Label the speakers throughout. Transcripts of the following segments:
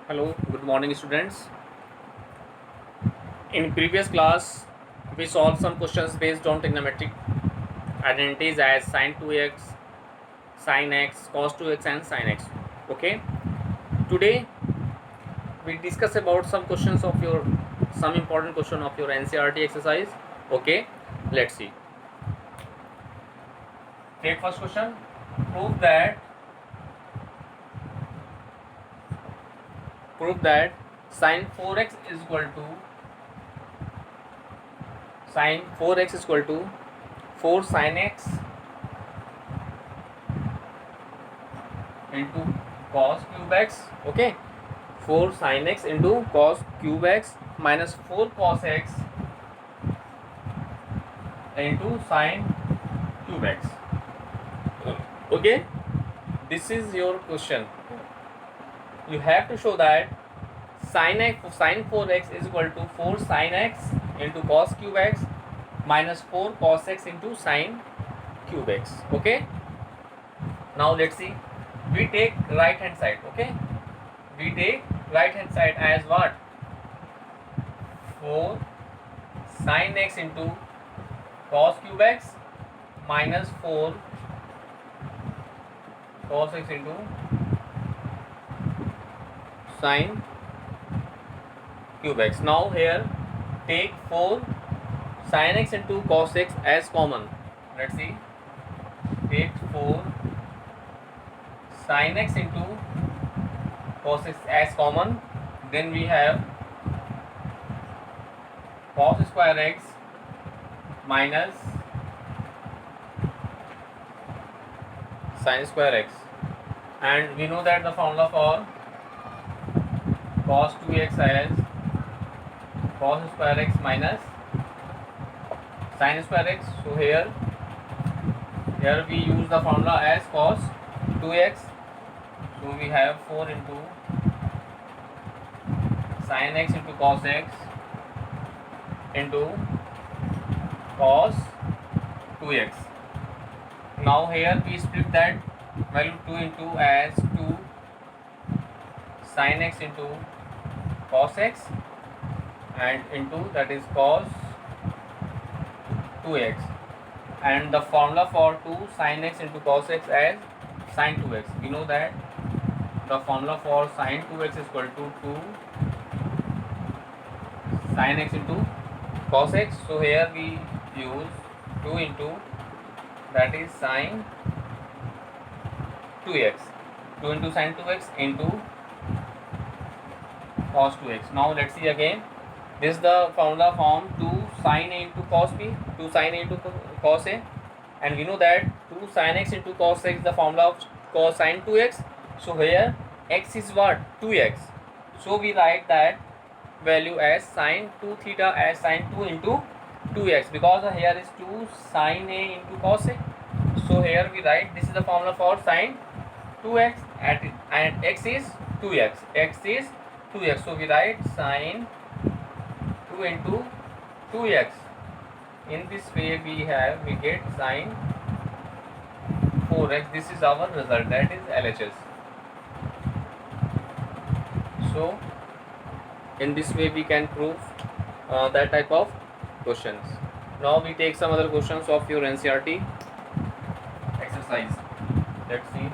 Speaker 1: Hello, good morning students. In previous class, we solved some questions based on trigonometric identities as sin 2x, sin x, cos 2x and sin x. Okay. Today we discuss about some important question of your NCERT exercise. Okay. Let's see. Take first question. Prove that sin 4x is equal to 4 sin x into cos cube x. Okay, 4 sin x into cos cube x minus 4 cos x into sin cube x. Okay, this is your question. You have to show that sin 4x is equal to 4 sin x into cos cube x minus 4 cos x into sin cube x. Okay, now let's see. We take right hand side. Okay, we take right hand side as what? 4 sin x into cos cube x minus 4 cos x into sin cube x. Now here take 4 sin x into cos x as common. Let's see. Take 4 sin x into cos x as common. Then we have cos square x minus sin square x, and we know that the formula for cos 2x as cos square x minus sin square x. So here we use the formula as cos 2x. So we have 4 into sin x into cos x into cos 2x. Now here we split that value 2 into as 2 sin x into cos x and into that is cos 2x, and the formula for 2 sin x into cos x as sin 2x. We know that the formula for sin 2x is equal to 2 sin x into cos x. So here we use 2 into that is sin 2x, 2 into sin 2x into cos 2x. Now let's see again. This is the formula form 2 sin a into cos b, 2 sin a into cos a, and we know that 2 sin x into cos x is the formula of cos sin 2x. So here x is what? 2x. So we write that value as sin 2 theta as sin 2 into 2x, because here is 2 sin a into cos a. So here we write this is the formula for sin 2x and x is 2x. X is 2x. So we write sin 2 into 2x. In this way we get sin 4x. This is our result, that is LHS. So in this way we can prove that type of questions. Now we take some other questions of your NCERT exercise. Let's see.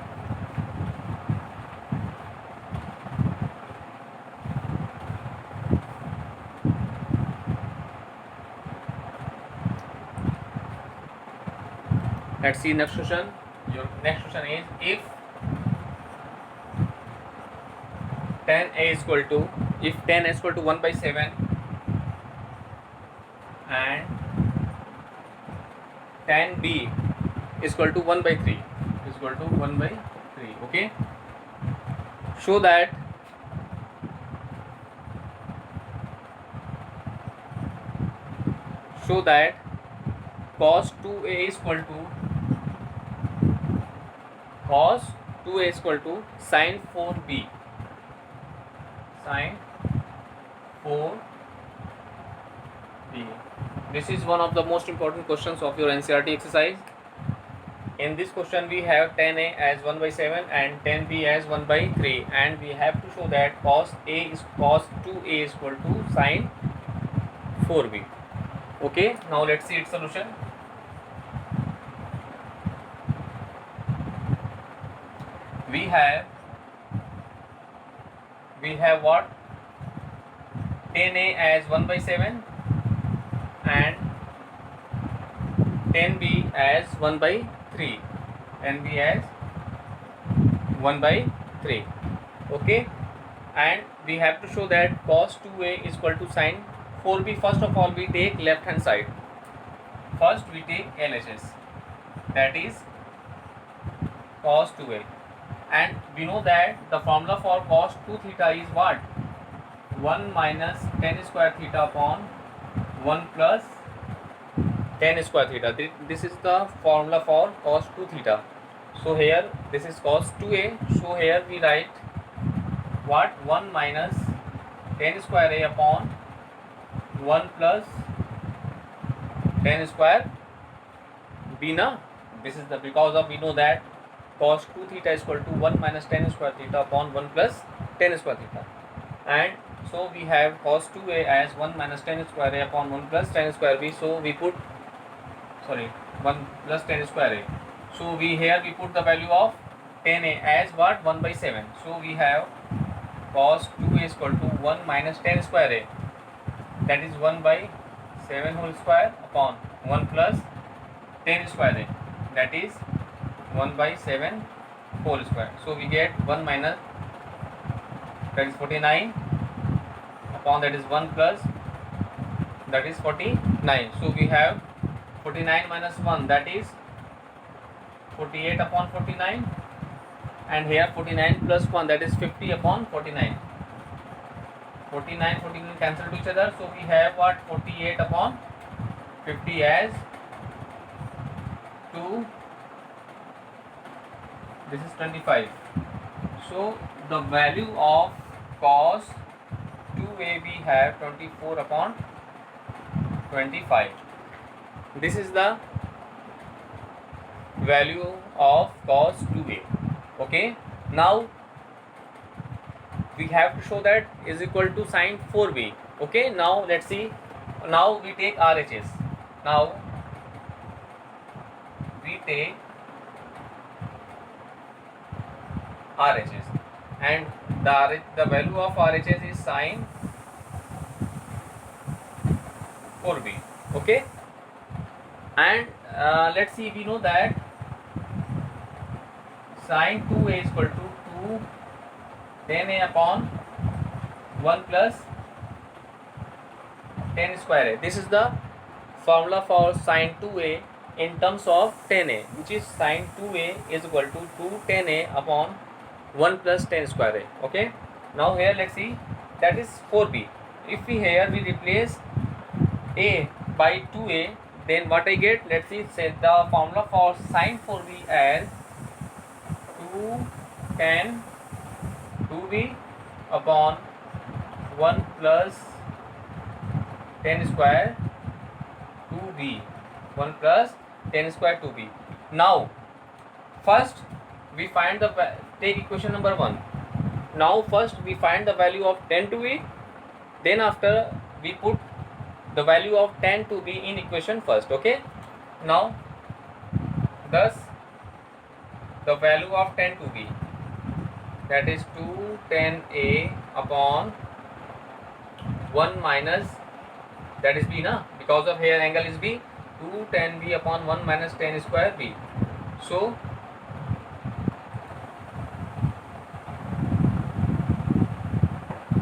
Speaker 1: Let's see next question. Your next question is, if tan a is equal to 1 by 7 and tan b is equal to 1 by 3 okay, show that cos 2a is equal to sin 4b. This is one of the most important questions of your NCERT exercise. In this question we have 10a as 1 by 7 and 10b as 1 by 3, and we have to show that cos 2a is equal to sin 4b. Okay, now let's see its solution. We have what? 10a as 1 by 7 and 10b as 1 by 3, 10b as 1 by 3. Okay, and we have to show that cos 2a is equal to sin 4b. First of all, we take left hand side. First we take LHS, that is cos 2a, and we know that the formula for cos 2 theta is what? 1 minus tan square theta upon 1 plus tan square theta. This is the formula for cos 2 theta. So here this is cos 2a, so here we write what? 1 minus tan square a upon 1 plus tan square b na. This is the, because of we know that cos 2 theta is equal to 1 minus tan square theta upon 1 plus tan square theta, and so we have cos 2a as 1 minus tan square a upon 1 plus tan square b. So we put 1 plus tan square a. So we put the value of tan a as what? 1 by 7. So we have cos 2a is equal to 1 minus tan square a, that is 1 by 7 whole square upon 1 plus tan square a, that is 1 by 7 whole square. So we get 1 minus, that is 49 upon, that is 1 plus, that is 49. So we have 49 minus 1, that is 48 upon 49, and here 49 plus 1, that is 50 upon 49. 49 cancel to each other, so we have what? 48 upon 50 as 2, this is 25. So the value of cos 2a we have 24 upon 25. This is the value of cos 2a. Okay, now we have to show that is equal to sin 4b. Okay, now let's see. Now we take RHS. Now we take RHS, and the value of RHS is sin 4b. Okay, and let's see, we know that sin 2a is equal to 2 tan a upon 1 plus tan square a. This is the formula for sin 2a in terms of tan a, which is sin 2a is equal to 2 tan a upon 1 plus tan square a. Okay, now here let's see, that is 4b. If we replace a by 2a, then what I get? Let's see, say the formula for sin 4b as 2 tan 2b upon 1 plus tan square 2b, 1 plus tan square 2b. Now first we find take equation number 1. Now first we find the value of tan 2a, then after we put the value of tan 2b in equation first. Okay, now thus the value of tan 2b, that is 2 tan a upon 1 minus, that is b na, because of here angle is b, 2 tan b upon 1 minus tan square b. So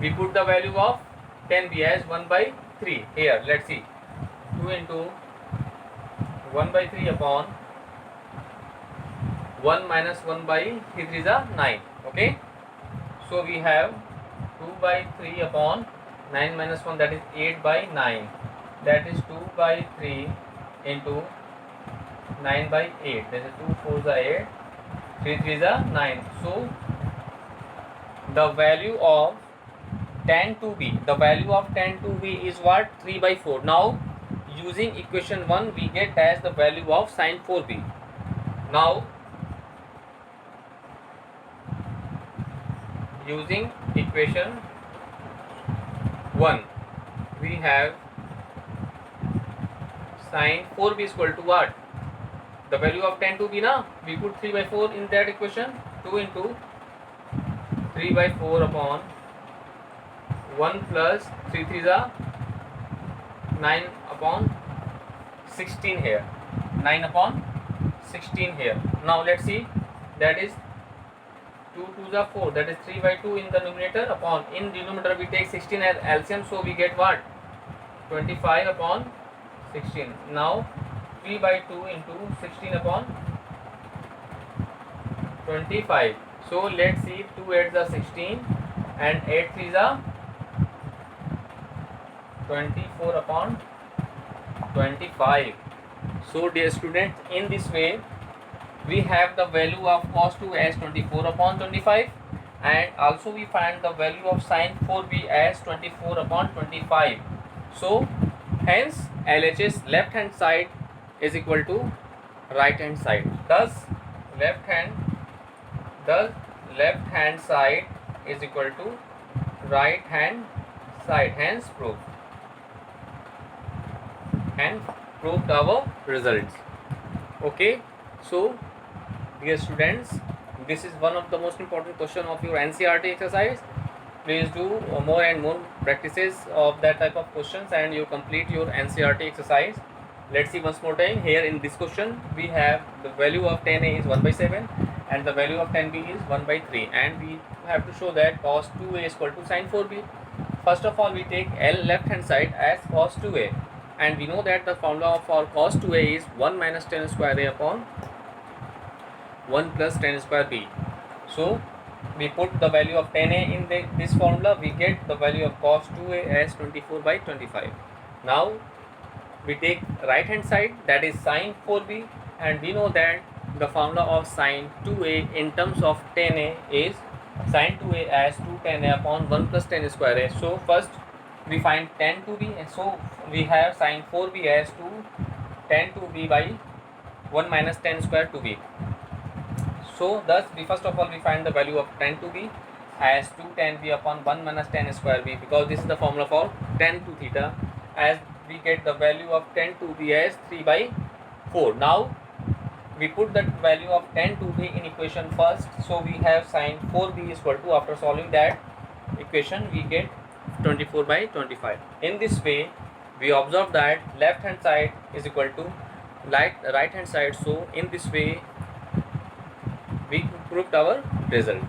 Speaker 1: we put the value of tan b as 1 by 3 here. Let's see, 2 into 1 by 3 upon 1 minus 1 by 3 is 9. Okay, so we have 2 by 3 upon 9 minus 1, that is 8 by 9, that is 2 by 3 into 9 by 8, that is 2 4 is 8, 3 3 is 9. So the value of tan 2b, the value of tan 2b is what? 3 by 4. Now using equation 1 we get as the value of sin 4b. Now using equation 1, we have sin 4b is equal to what? The value of tan to be na, we put 3 by 4 in that equation. 2 into 3 by 4 upon 1 plus 3 3 is 9 upon 16 here. 9 upon 16 here. Now let's see, that is 2 2 is 4, that is 3 by 2 in the numerator, upon in denominator we take 16 as LCM, so we get what? 25 upon 16. Now 3 by 2 into 16 upon 25. So let's see, 2 8 is 16 and 8 3 is 24 upon 25. So dear students, in this way we have the value of cos 2 as 24 upon 25, and also we find the value of sin 4b as 24 upon 25. So hence LHS left hand side is equal to right hand side. Thus left hand side is equal to right hand side. Hence proved our results. Okay, so dear students, this is one of the most important question of your NCERT exercise. Please do more and more practices of that type of questions and you complete your NCERT exercise. Let's see once more time. Here in this question we have the value of tan A is 1 by 7 and the value of tan B is 1 by 3, and we have to show that cos 2A is equal to sin 4B. First of all, we take L left hand side as cos 2A, and we know that the formula for cos 2A is 1 minus tan square A upon 1 plus tan square B. So we put the value of tan A in this formula, we get the value of cos 2A as 24 by 25. Now we take right hand side, that is sin 4B, and we know that the formula of sin 2A in terms of tan A is sin 2A as 2 tan A upon 1 plus tan square A. So first we find tan 2B, and so we have sin 4B as 2 tan 2B by 1 minus tan square 2B. So thus we first of all we find the value of tan 2B as 2 tan B upon 1 minus tan square B, because this is the formula for tan 2 theta, as we get the value of tan 2B as 3 by 4. Now we put that value of tan 2B in equation first, so we have sin 4B is equal to, after solving that equation we get 24 by 25. In this way we observe that left hand side is equal to right hand side, so in this way we proved our result.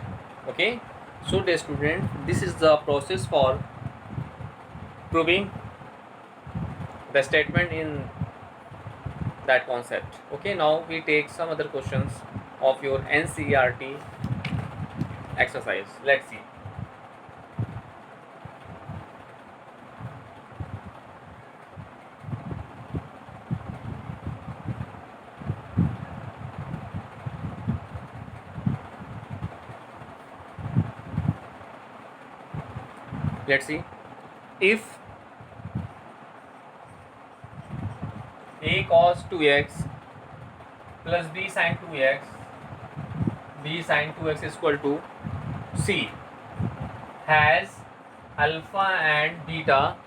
Speaker 1: Okay, so dear student, this is the process for proving the statement in that concept. Okay, now we take some other questions of your NCERT exercise. Let's see. Let's see, if A cos 2x plus B sin 2x, B sin 2x is equal to C, has alpha and beta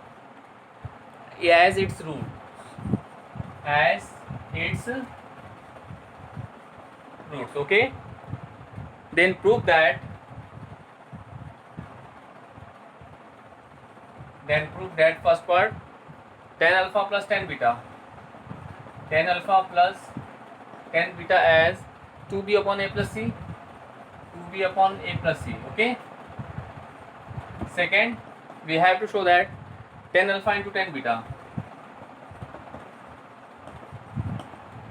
Speaker 1: as its roots, okay, then prove that first part, tan alpha plus tan beta, tan alpha plus tan beta as 2b upon a plus c, 2b upon a plus c. Okay, second we have to show that tan alpha into tan beta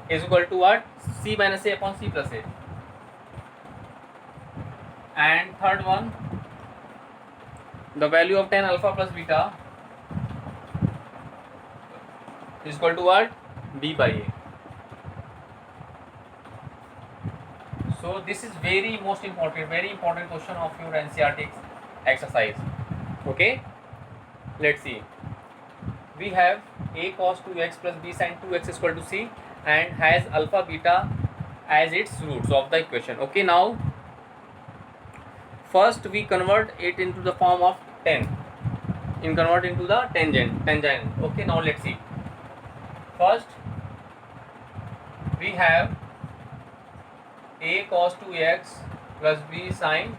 Speaker 1: is equal to what? C minus a upon c plus a. And third one, the value of tan alpha plus beta is equal to what? B by a. So this is very important question of your NCERT exercise. Okay, let's see. We have A cos 2x plus B sin 2x is equal to C and has alpha beta as its roots of the equation. Okay, now first we convert it into the form of 10, convert into the tangent. Okay, now let's see. First we have a cos 2x plus b sin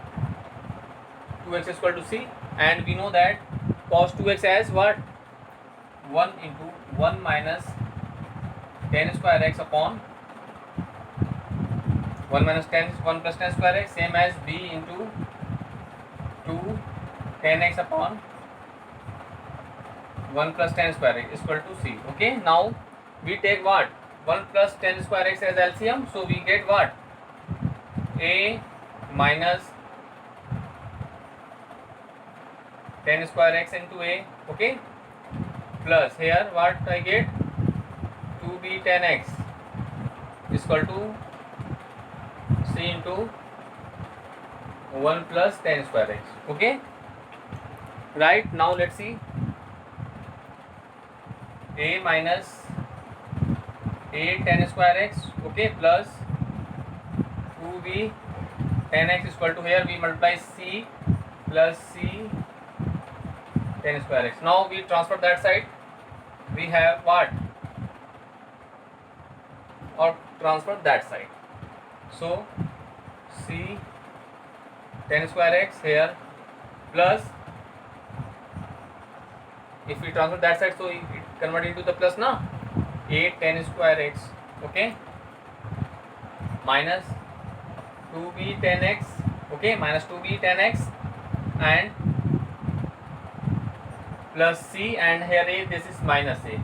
Speaker 1: 2x is equal to c, and we know that cos 2x as what? 1 into 1 minus tan square x upon 1 minus 10, 1 plus tan square x, same as b into 2 tan x upon 1 plus tan square x is equal to c. Okay, now we take what? 1 plus tan square x as LCM, so we get what? A minus tan square x into a, okay, plus here what I get? 2b tan x is equal to c into 1 plus tan square x. Okay, right, now let's see. A minus a tan square x, okay, plus 2b tan x is equal to, here we multiply c plus c tan square x. Now we transfer that side, we have what? Or transfer that side, so c tan square x here plus, if we transfer that side, so it convert into the plus now, a tan square x, okay, minus 2b tan x, okay, minus 2b tan x, and plus c, and here a, this is minus a,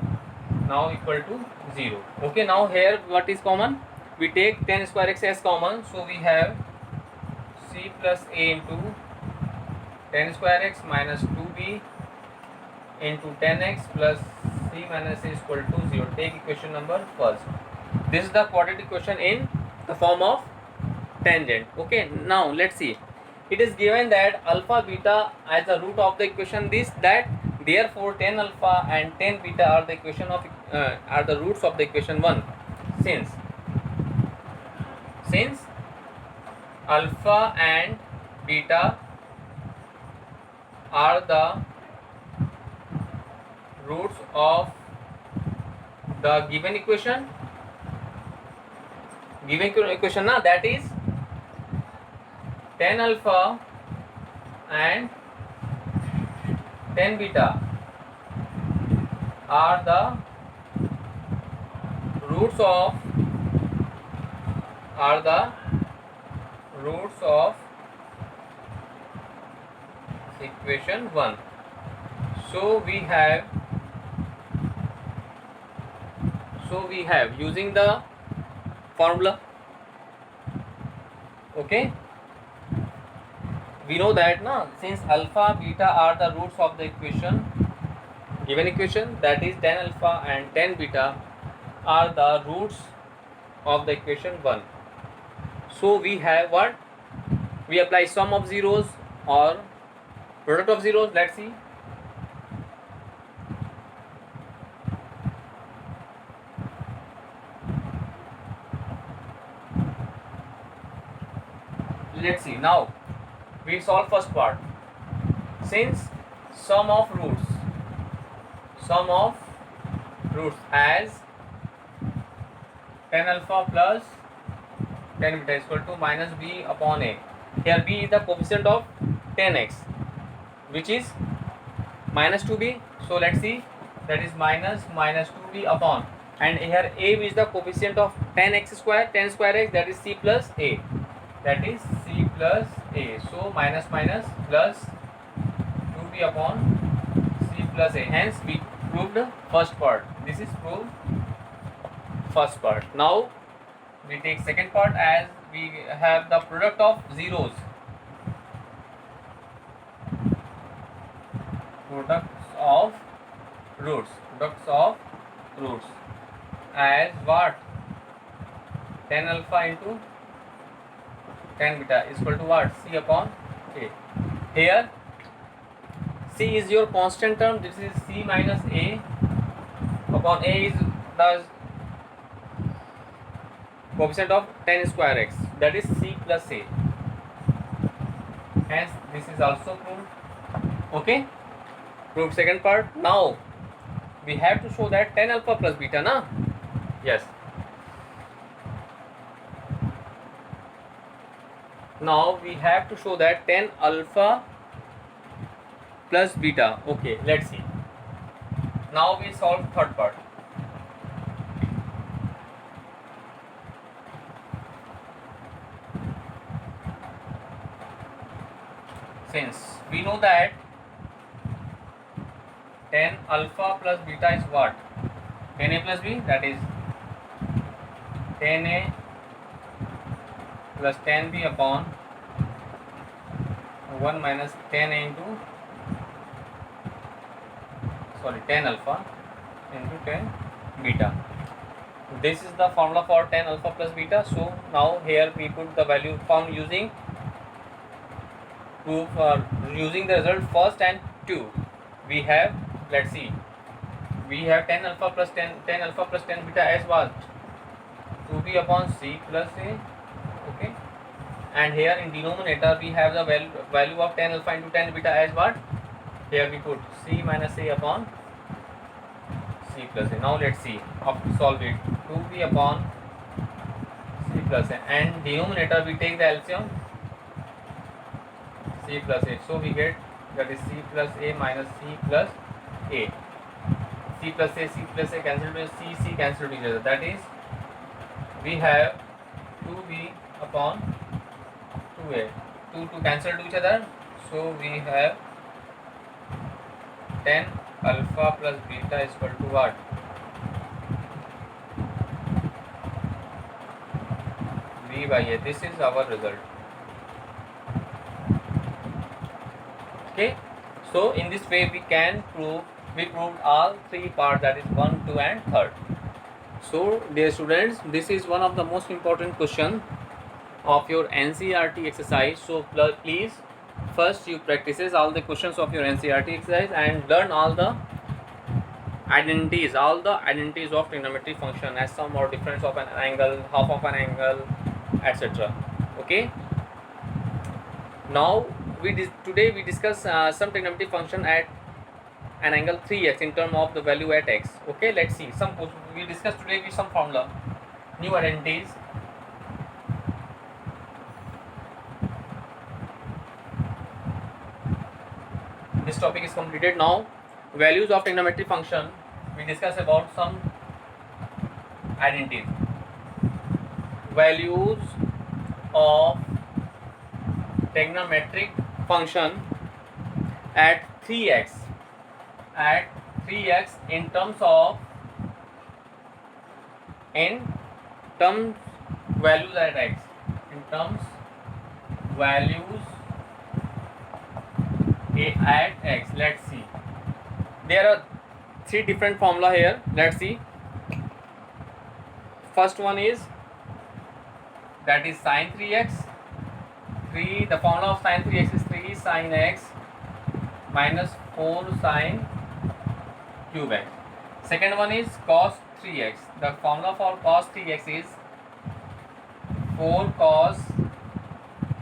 Speaker 1: now equal to 0. Okay, now here what is common? We take tan square x as common, so we have c plus a into tan square x minus 2b into tan x plus c minus a is equal to 0. Take equation number first. This is the quadratic equation in the form of tangent. Okay, now let's see. It is given that alpha beta as the root of the equation this, that, therefore tan alpha and tan beta are the equation of are the roots of the equation 1, since alpha and beta are the roots of the given equation na, that is tan alpha and tan beta are the roots of equation 1. So we have using the formula, okay, we know that now, since alpha beta are the roots of the given equation, that is tan alpha and tan beta are the roots of the equation 1. So we have what? We apply sum of zeros or product of zeros. Let's see. Let's see. Now we solve first part. Since sum of roots as tan alpha plus tan beta is equal to minus b upon a. Here b is the coefficient of tan x, which is minus 2b. So let's see, that is minus 2b upon, and here a is the coefficient of tan x square, tan square x, that is c plus a, that is c plus a. So minus minus plus 2b upon c plus a. Hence we proved first part. This is proved first part. Now we take second part, as we have the product of zeros. Products of roots as what? Tan alpha into tan beta is equal to what? C upon a. Here C is your constant term. This is C minus a upon a is the coefficient of tan square x, that is c plus a. Hence this is also proved. Okay, proved second part. Now we have to show that tan alpha plus beta, na? Yes. Now we have to show that tan alpha plus beta. Okay, let's see. Now we solve third part. Since we know that tan alpha plus beta is what? Tan a plus b, that is tan a plus tan b upon 1 minus tan a into tan alpha into tan beta. This is the formula for tan alpha plus beta. So now here we put the value found using proof using the result first and 2. We have, let's see, we have tan alpha plus tan beta as what? 2b upon c plus a. Okay, and here in denominator we have the value of tan alpha into tan beta as what? Here we put c minus a upon c plus a. Now let's see, after solve it, 2b upon c plus a, and denominator we take the LCM, c plus a. So we get, that is c plus a minus c plus a. C plus a cancelled with c cancelled each other. That is, we have 2b upon 2a. 2 cancel to each other. So we have tan alpha plus beta is equal to what? B by a. This is our result. Okay. So in this way we proved all three parts, that is 1, 2 and 3rd. So dear students, this is one of the most important question of your NCERT exercise. So please first you practices all the questions of your NCERT exercise and learn all the identities of trigonometric function, as sum or difference of an angle, half of an angle, etc. Okay. Now today we discuss some trigonometric function at an angle 3x in terms of the value at x. Okay, let's see. We discuss today with some formula, new identities. This topic is completed. Now values of trigonometric function, we discuss about some identities. Values of trigonometric function at 3x in terms values at x, in terms values at x. Let's see, there are 3 different formula here. Let's see. First one is, that is sin 3x. The formula of sin 3x is 3 sin x minus 4 sin cube x. Second one is cos 3x. The formula for cos 3x is 4 cos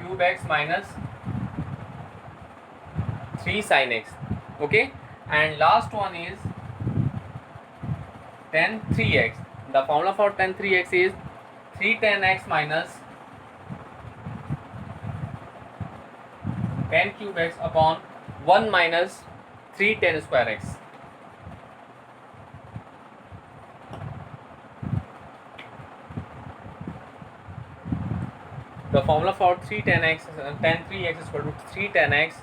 Speaker 1: cube x minus 3 sin x. Okay, and last one is tan 3x. The formula for tan 3x is 3 tan x minus tan cube x upon 1 minus 3 tan square x. The formula for 3 tan 3x is equal to 3 tan x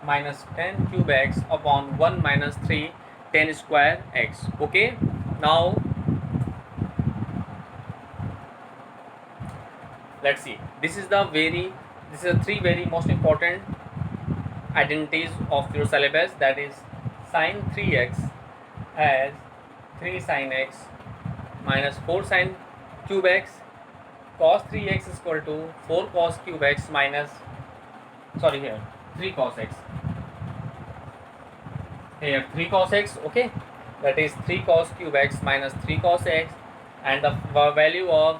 Speaker 1: minus tan cube x upon 1 minus 3 tan square x. Okay, now let's see. This is the 3 very most important identities of your syllabus, that is sin 3x as 3 sin x minus 4 sin cube x, cos 3x is equal to 4 cos cube x minus, 3 cos x. Here 3 cos x, okay, that is 3 cos cube x minus 3 cos x, and the value of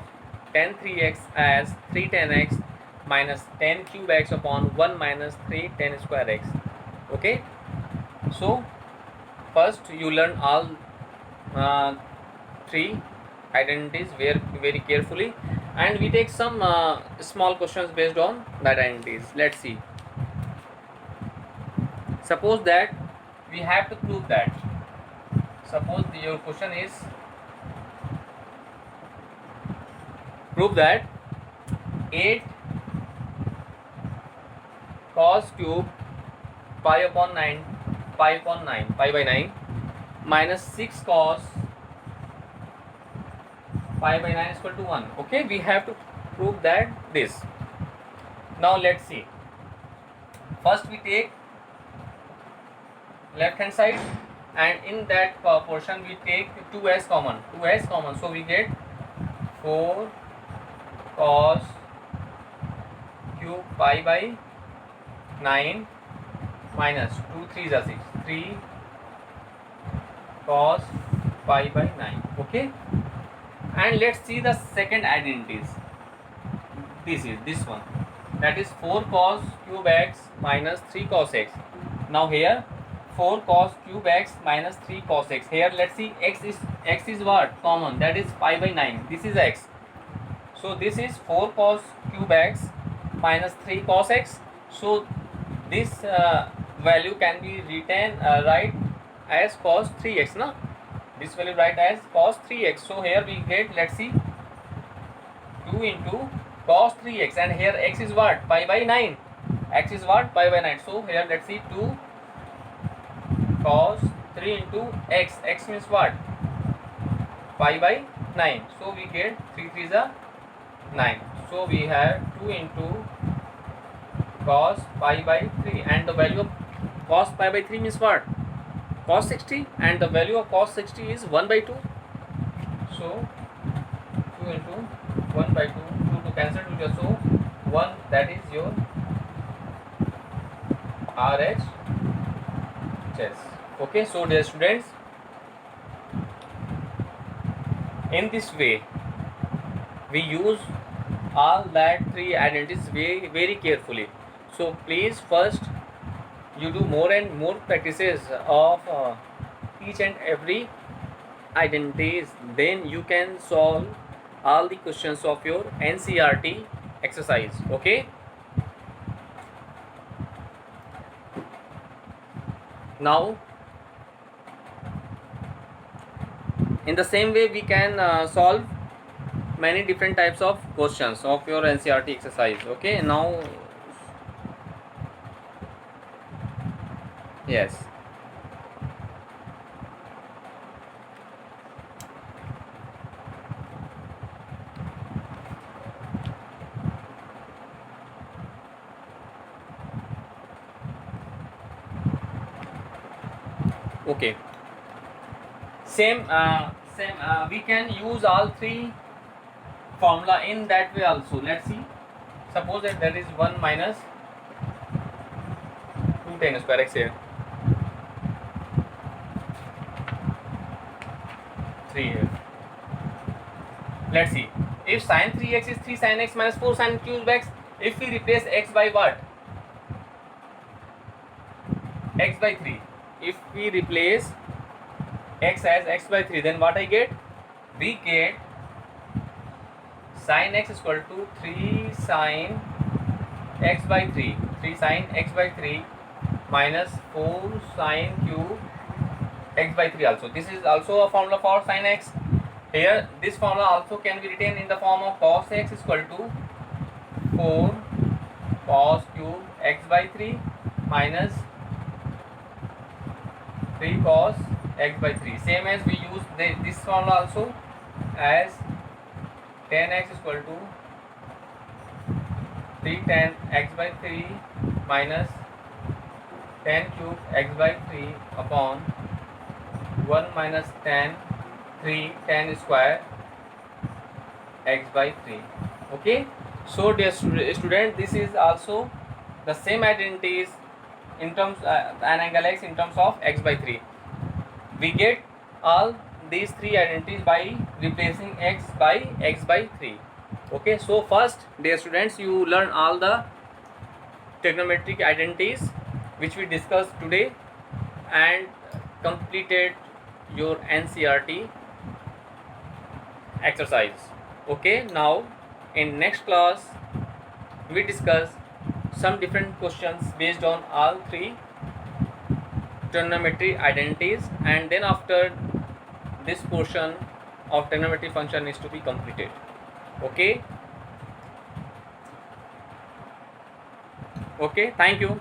Speaker 1: tan 3x as 3 tan x minus tan cube x upon 1 minus 3 tan square x. Okay, so first you learn all three identities very carefully, and we take some small questions based on the identities. Let's see. Suppose that we have to prove that, suppose your question is prove that 8 cos cube pi upon 9 pi by 9 minus 6 cos pi by 9 is equal to 1. Okay, we have to prove that this. Now let's see. First we take left hand side, and in that portion we take 2s common, so we get 4 cos cube pi by 9 minus 2 3s are 6, 3 cos pi by 9. Okay, and let's see the second identities. This is this one, that is 4 cos cube x minus 3 cos x. Now here 4 cos cube x minus 3 cos x. Here let's see, x is what common, that is pi by 9. This is x, so this is 4 cos cube x minus 3 cos x. So this value can be written right as cos 3x. No, this value write as cos 3x. So here we get, let's see, 2 into cos 3x, and here x is what, pi by 9. X is what, pi by 9. So here let's see, 2 cos 3 into x. X means what, pi by 9. So we get 3 3s are 9. So we have 2 into cos pi by 3, and the value of cos pi by 3 means what, cos 60, and the value of cos 60 is 1 by 2. So 2 into 1 by 2, 2 to cancel to your, so 1, that is your RHS. Okay, so dear students, in this way we use all that three identities very carefully. So please first you do more and more practices of each and every identities, then you can solve all the questions of your NCERT exercise. Okay, now in the same way we can solve many different types of questions of your NCERT exercise. Okay, now yes, okay, same we can use all three formula in that way also. Let's see, suppose that there is 1 minus 2 tan square x here, 3 here. Let's see, if sin 3x is 3 sin x minus 4 sin cube x, if we replace x by what, x by 3, if we replace x as x by 3, then what I get, we get sin x is equal to 3 sin x by 3, 3 sin x by 3 minus 4 sin cube x by 3 also. This is also a formula for sin x. Here this formula also can be written in the form of cos x is equal to 4 cos cube x by 3 minus 3 cos x by 3. Same as we use this formula also, as tan x is equal to 3 tan x by 3 minus tan cube x by 3 upon 1 minus tan 3 tan square x by 3. Okay, so dear student, this is also the same identities in terms an angle x in terms of x by 3. We get all these three identities by replacing x by 3. Okay, so first, dear students, you learn all the trigonometric identities which we discussed today and completed your NCERT exercise. Okay, now in next class we discuss some different questions based on all three trigonometry identities, and then after this portion of trigonometry function is to be completed. Okay, thank you.